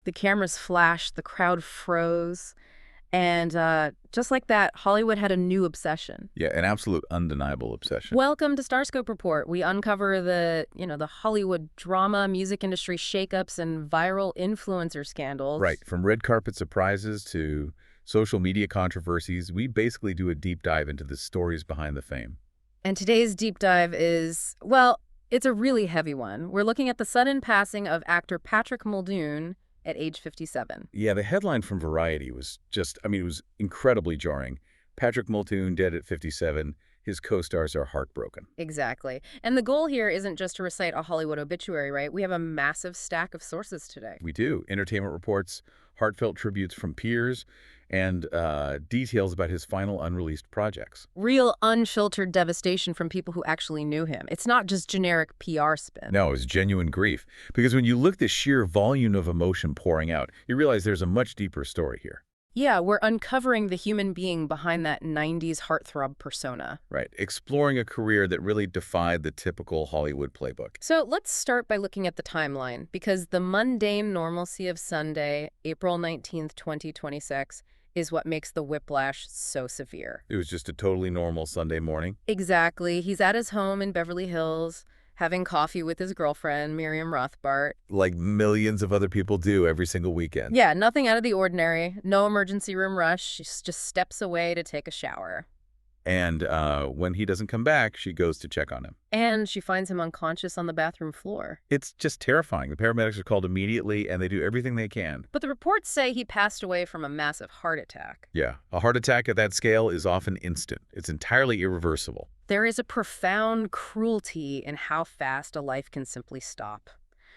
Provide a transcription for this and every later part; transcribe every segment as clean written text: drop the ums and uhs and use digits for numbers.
The cameras flashed, the crowd froze, and just like that, Hollywood had a new obsession. Yeah, an absolute undeniable obsession. Welcome to Starscope Report. We uncover the Hollywood drama, music industry shakeups, and viral influencer scandals. Right, from red carpet surprises to social media controversies, we basically do a deep dive into the stories behind the fame. And today's deep dive is, well, it's a really heavy one. We're looking at the sudden passing of actor Patrick Muldoon at age 57. Yeah, the headline from Variety was it was incredibly jarring. Patrick Muldoon dead at 57. His co-stars are heartbroken. Exactly. And the goal here isn't just to recite a Hollywood obituary, right? We have a massive stack of sources today. We do. Entertainment reports, heartfelt tributes from peers, and details about his final unreleased projects. Real unfiltered devastation from people who actually knew him. It's not just generic PR spin. No, it's genuine grief. Because when you look at the sheer volume of emotion pouring out, you realize there's a much deeper story here. Yeah, we're uncovering the human being behind that 90s heartthrob persona. Right, exploring a career that really defied the typical Hollywood playbook. So let's start by looking at the timeline, because the mundane normalcy of Sunday, April 19th, 2026, is what makes the whiplash so severe. It was just a totally normal Sunday morning. Exactly. He's at his home in Beverly Hills, having coffee with his girlfriend, Miriam Rothbart. Like millions of other people do every single weekend. Yeah, nothing out of the ordinary. No emergency room rush. She just steps away to take a shower. And when he doesn't come back, she goes to check on him. And she finds him unconscious on the bathroom floor. It's just terrifying. The paramedics are called immediately, and they do everything they can. But the reports say he passed away from a massive heart attack. Yeah, a heart attack at that scale is often instant. It's entirely irreversible. There is a profound cruelty in how fast a life can simply stop,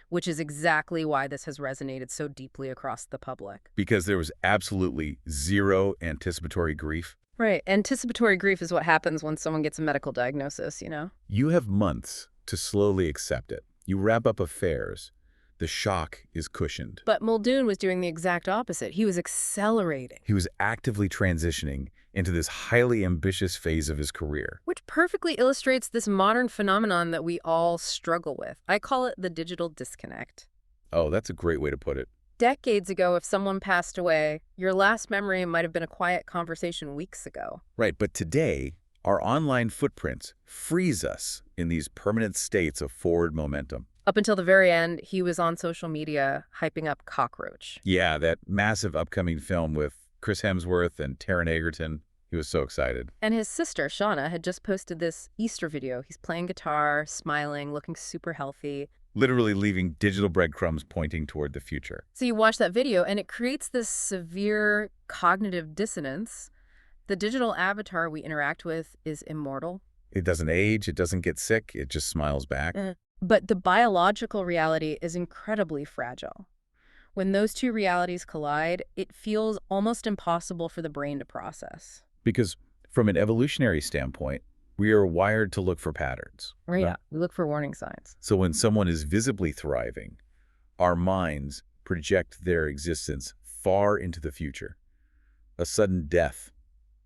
which is exactly why this has resonated so deeply across the public. Because there was absolutely zero anticipatory grief. Right. Anticipatory grief is what happens when someone gets a medical diagnosis, you know? You have months to slowly accept it. You wrap up affairs. The shock is cushioned. But Muldoon was doing the exact opposite. He was accelerating. He was actively transitioning into this highly ambitious phase of his career. Which perfectly illustrates this modern phenomenon that we all struggle with. I call it the digital disconnect. Oh, that's a great way to put it. Decades ago, if someone passed away, your last memory might have been a quiet conversation weeks ago. Right, but today, our online footprints freeze us in these permanent states of forward momentum. Up until the very end, he was on social media hyping up Kockroach. Yeah, that massive upcoming film with Chris Hemsworth and Taron Egerton. He was so excited. And his sister, Shauna, had just posted this Easter video. He's playing guitar, smiling, looking super healthy. Literally leaving digital breadcrumbs pointing toward the future. So you watch that video, and it creates this severe cognitive dissonance. The digital avatar we interact with is immortal. It doesn't age, it doesn't get sick, it just smiles back. But the biological reality is incredibly fragile. When those two realities collide, it feels almost impossible for the brain to process. Because from an evolutionary standpoint, we are wired to look for patterns. Right. Yeah, we look for warning signs. So when someone is visibly thriving, our minds project their existence far into the future. A sudden death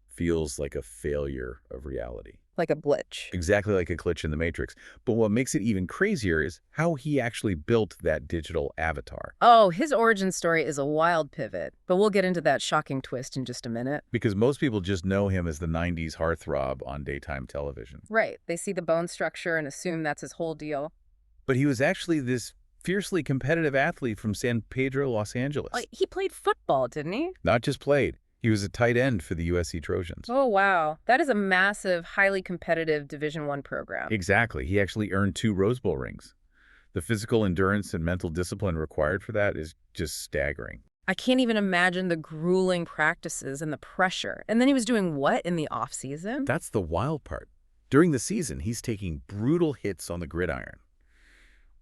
feels like a failure of reality. Like a glitch. Exactly like a glitch in the Matrix. But what makes it even crazier is how he actually built that digital avatar. Oh, his origin story is a wild pivot, but we'll get into that shocking twist in just a minute. Because most people just know him as the 90s heartthrob on daytime television. Right. They see the bone structure and assume that's his whole deal. But he was actually this fiercely competitive athlete from San Pedro, Los Angeles. He played football, didn't he? Not just played. He was a tight end for the USC Trojans. Oh, wow. That is a massive, highly competitive Division I program. Exactly. He actually earned 2 Rose Bowl rings. The physical endurance and mental discipline required for that is just staggering. I can't even imagine the grueling practices and the pressure. And then he was doing what in the off-season? That's the wild part. During the season, he's taking brutal hits on the gridiron.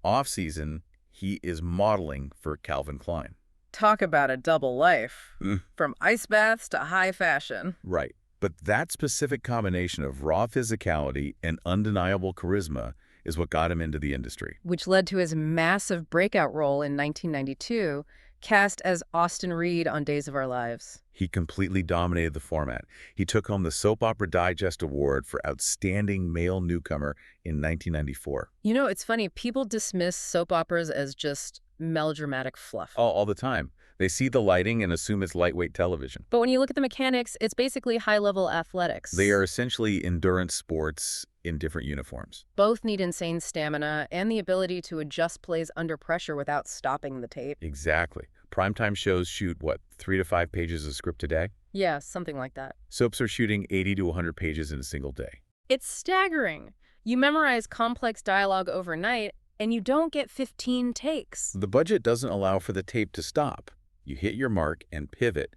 Off-season, he is modeling for Calvin Klein. Talk about a double life. From ice baths to high fashion. Right. But that specific combination of raw physicality and undeniable charisma is what got him into the industry. Which led to his massive breakout role in 1992, cast as Austin Reed on Days of Our Lives. He completely dominated the format. He took home the Soap Opera Digest Award for Outstanding Male Newcomer in 1994. You know, it's funny. People dismiss soap operas as just melodramatic fluff. All the time. They see the lighting and assume it's lightweight television. But when you look at the mechanics, it's basically high-level athletics. They are essentially endurance sports in different uniforms. Both need insane stamina and the ability to adjust plays under pressure without stopping the tape. Exactly. Primetime shows shoot, what, 3 to 5 pages of script a day? Yeah, something like that. Soaps are shooting 80 to 100 pages in a single day. It's staggering. You memorize complex dialogue overnight, and you don't get 15 takes. The budget doesn't allow for the tape to stop. You hit your mark and pivot.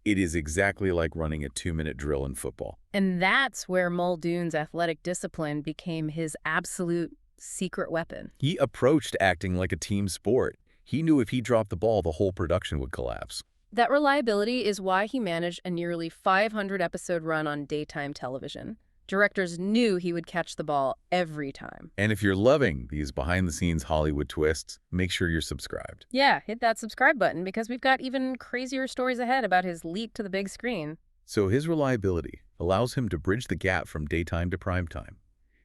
It is exactly like running a 2-minute drill in football. And that's where Muldoon's athletic discipline became his absolute secret weapon. He approached acting like a team sport. He knew if he dropped the ball, the whole production would collapse. That reliability is why he managed a nearly 500-episode run on daytime television. Directors knew he would catch the ball every time. And if you're loving these behind-the-scenes Hollywood twists, make sure you're subscribed. Yeah, hit that subscribe button because we've got even crazier stories ahead about his leap to the big screen. So his reliability allows him to bridge the gap from daytime to primetime.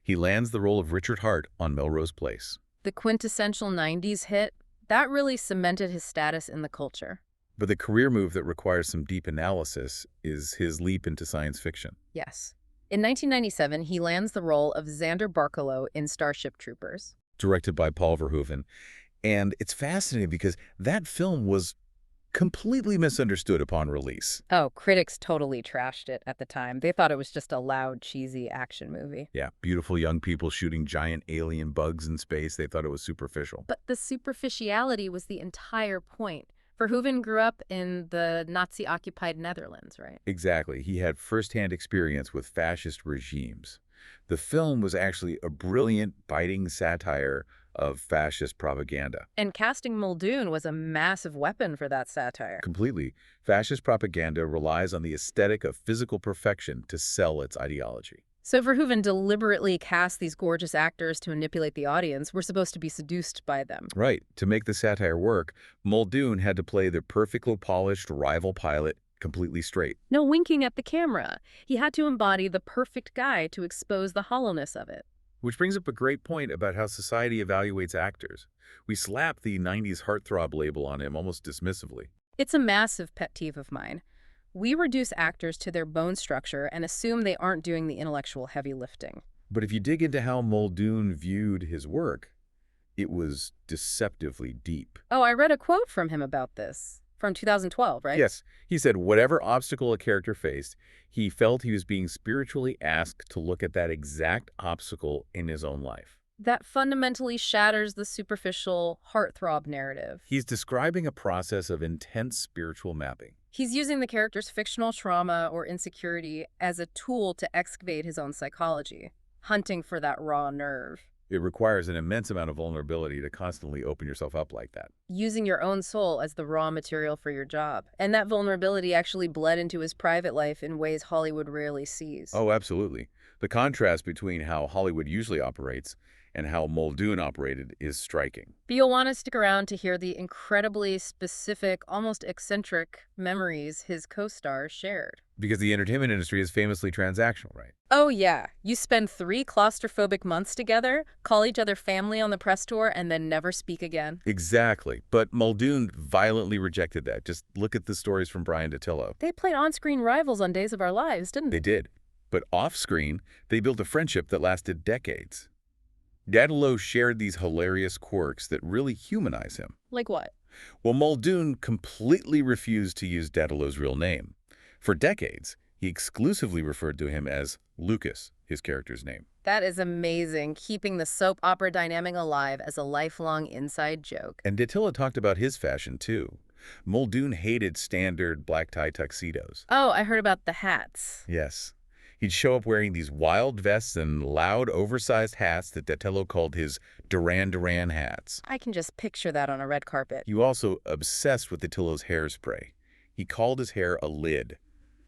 He lands the role of Richard Hart on Melrose Place. The quintessential 90s hit, that really cemented his status in the culture. But the career move that requires some deep analysis is his leap into science fiction. Yes. In 1997, he lands the role of Zander Barkalow in Starship Troopers. Directed by Paul Verhoeven. And it's fascinating because that film was completely misunderstood upon release. Oh, critics totally trashed it at the time. They thought it was just a loud, cheesy action movie. Yeah, beautiful young people shooting giant alien bugs in space. They thought it was superficial. But the superficiality was the entire point. Verhoeven grew up in the Nazi-occupied Netherlands, right? Exactly. He had firsthand experience with fascist regimes. The film was actually a brilliant, biting satire of fascist propaganda. And casting Muldoon was a massive weapon for that satire. Completely. Fascist propaganda relies on the aesthetic of physical perfection to sell its ideology. So Verhoeven deliberately cast these gorgeous actors to manipulate the audience. We're supposed to be seduced by them. Right. To make the satire work, Muldoon had to play the perfectly polished rival pilot completely straight. No winking at the camera. He had to embody the perfect guy to expose the hollowness of it. Which brings up a great point about how society evaluates actors. We slap the 90s heartthrob label on him almost dismissively. It's a massive pet peeve of mine. We reduce actors to their bone structure and assume they aren't doing the intellectual heavy lifting. But if you dig into how Muldoon viewed his work, it was deceptively deep. Oh, I read a quote from him about this. From 2012, right? Yes. He said whatever obstacle a character faced, he felt he was being spiritually asked to look at that exact obstacle in his own life. That fundamentally shatters the superficial heartthrob narrative. He's describing a process of intense spiritual mapping. He's using the character's fictional trauma or insecurity as a tool to excavate his own psychology, hunting for that raw nerve. It requires an immense amount of vulnerability to constantly open yourself up like that. Using your own soul as the raw material for your job. And that vulnerability actually bled into his private life in ways Hollywood rarely sees. Oh, absolutely. The contrast between how Hollywood usually operates and how Muldoon operated is striking. But you'll want to stick around to hear the incredibly specific, almost eccentric memories his co-stars shared. Because the entertainment industry is famously transactional, right? Oh yeah, you spend 3 claustrophobic months together, call each other family on the press tour, and then never speak again. Exactly. But Muldoon violently rejected that. Just look at the stories from Bryan Dattilo. They played on-screen rivals on Days of Our Lives, didn't they? They did. But off-screen, they built a friendship that lasted decades. Dattilo shared these hilarious quirks that really humanize him. Like what? Well, Muldoon completely refused to use Dattilo's real name. For decades, he exclusively referred to him as Lucas, his character's name. That is amazing, keeping the soap opera dynamic alive as a lifelong inside joke. And Dattilo talked about his fashion, too. Muldoon hated standard black tie tuxedos. Oh, I heard about the hats. Yes. He'd show up wearing these wild vests and loud, oversized hats that Dattilo called his Duran Duran hats. I can just picture that on a red carpet. He was also obsessed with Dattilo's hairspray. He called his hair a lid,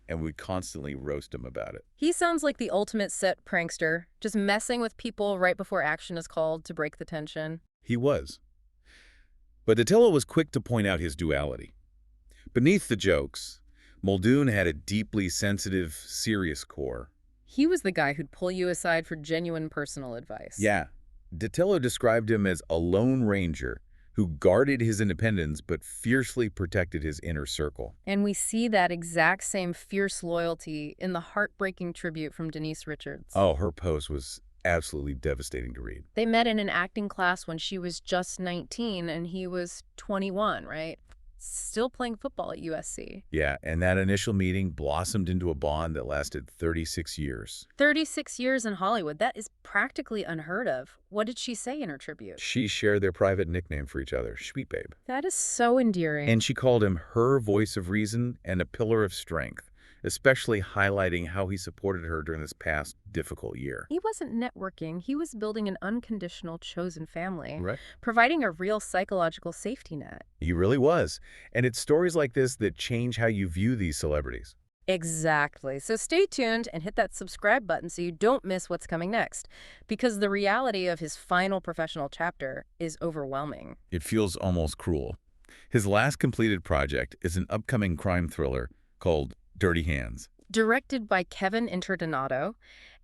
and would constantly roast him about it. He sounds like the ultimate set prankster, just messing with people right before action is called to break the tension. He was. But Dattilo was quick to point out his duality. Beneath the jokes, Muldoon had a deeply sensitive, serious core. He was the guy who'd pull you aside for genuine personal advice. Yeah. Dattilo described him as a lone ranger who guarded his independence but fiercely protected his inner circle. And we see that exact same fierce loyalty in the heartbreaking tribute from Denise Richards. Oh, her post was absolutely devastating to read. They met in an acting class when she was just 19 and he was 21, right? Still playing football at USC. Yeah, and that initial meeting blossomed into a bond that lasted 36 years. 36 years in Hollywood, that is practically unheard of. What did she say in her tribute? She shared their private nickname for each other, Sweet Babe. That is so endearing. And she called him her voice of reason and a pillar of strength, especially highlighting how he supported her during this past difficult year. He wasn't networking, he was building an unconditional chosen family, Right. providing a real psychological safety net. He really was. And it's stories like this that change how you view these celebrities. Exactly. So stay tuned and hit that subscribe button so you don't miss what's coming next, because the reality of his final professional chapter is overwhelming. It feels almost cruel. His last completed project is an upcoming crime thriller called Dirty Hands. Directed by Kevin Interdonato,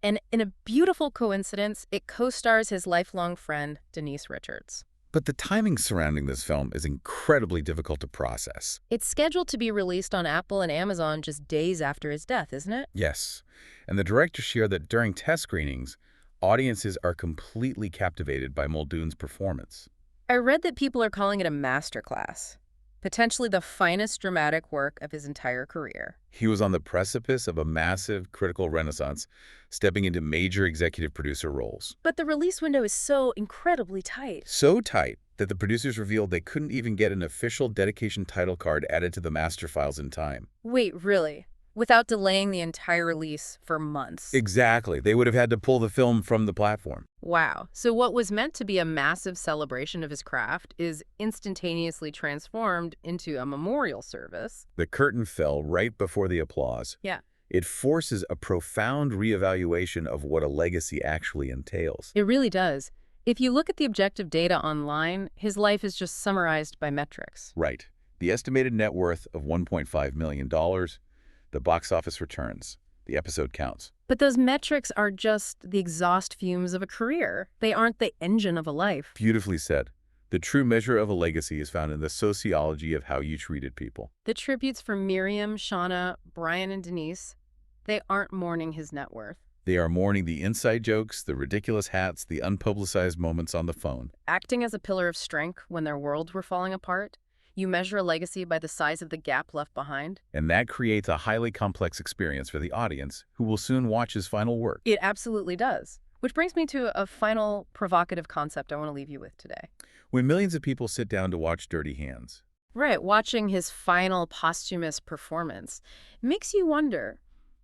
and in a beautiful coincidence, it co-stars his lifelong friend, Denise Richards. But the timing surrounding this film is incredibly difficult to process. It's scheduled to be released on Apple and Amazon just days after his death, isn't it? Yes, and the director shared that during test screenings, audiences are completely captivated by Muldoon's performance. I read that people are calling it a masterclass, potentially the finest dramatic work of his entire career. He was on the precipice of a massive critical renaissance, stepping into major executive producer roles. But the release window is so incredibly tight. So tight that the producers revealed they couldn't even get an official dedication title card added to the master files in time. Wait, really? Without delaying the entire release for months? Exactly. They would have had to pull the film from the platform. Wow. So what was meant to be a massive celebration of his craft is instantaneously transformed into a memorial service. The curtain fell right before the applause. Yeah. It forces a profound reevaluation of what a legacy actually entails. It really does. If you look at the objective data online, his life is just summarized by metrics. Right. The estimated net worth of $1.5 million, the box office returns, the episode counts. But those metrics are just the exhaust fumes of a career. They aren't the engine of a life. Beautifully said. The true measure of a legacy is found in the sociology of how you treated people. The tributes from Miriam, Shauna, Bryan, and Denise, they aren't mourning his net worth. They are mourning the inside jokes, the ridiculous hats, the unpublicized moments on the phone. Acting as a pillar of strength when their worlds were falling apart, you measure a legacy by the size of the gap left behind. And that creates a highly complex experience for the audience, who will soon watch his final work. It absolutely does. Which brings me to a final provocative concept I want to leave you with today. When millions of people sit down to watch Dirty Hands, Right, watching his final posthumous performance makes you wonder,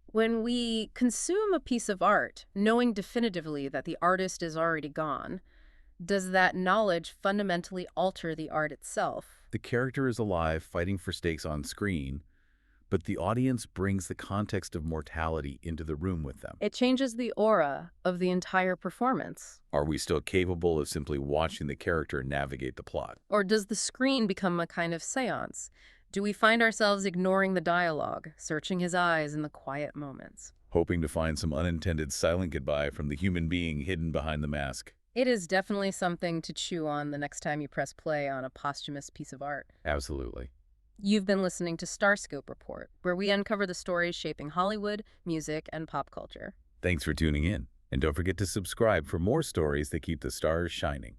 when we consume a piece of art, knowing definitively that the artist is already gone, does that knowledge fundamentally alter the art itself? the character is alive, fighting for stakes on screen, but the audience brings the context of mortality into the room with them. It changes the aura of the entire performance. Are we still capable of simply watching the character navigate the plot? Or does the screen become a kind of seance? Do we find ourselves ignoring the dialogue, searching his eyes in the quiet moments? Hoping to find some unintended silent goodbye from the human being hidden behind the mask? It is definitely something to chew on the next time you press play on a posthumous piece of art. Absolutely. You've been listening to Starscope Report, where we uncover the stories shaping Hollywood, music, and pop culture. Thanks for tuning in, and don't forget to subscribe for more stories that keep the stars shining.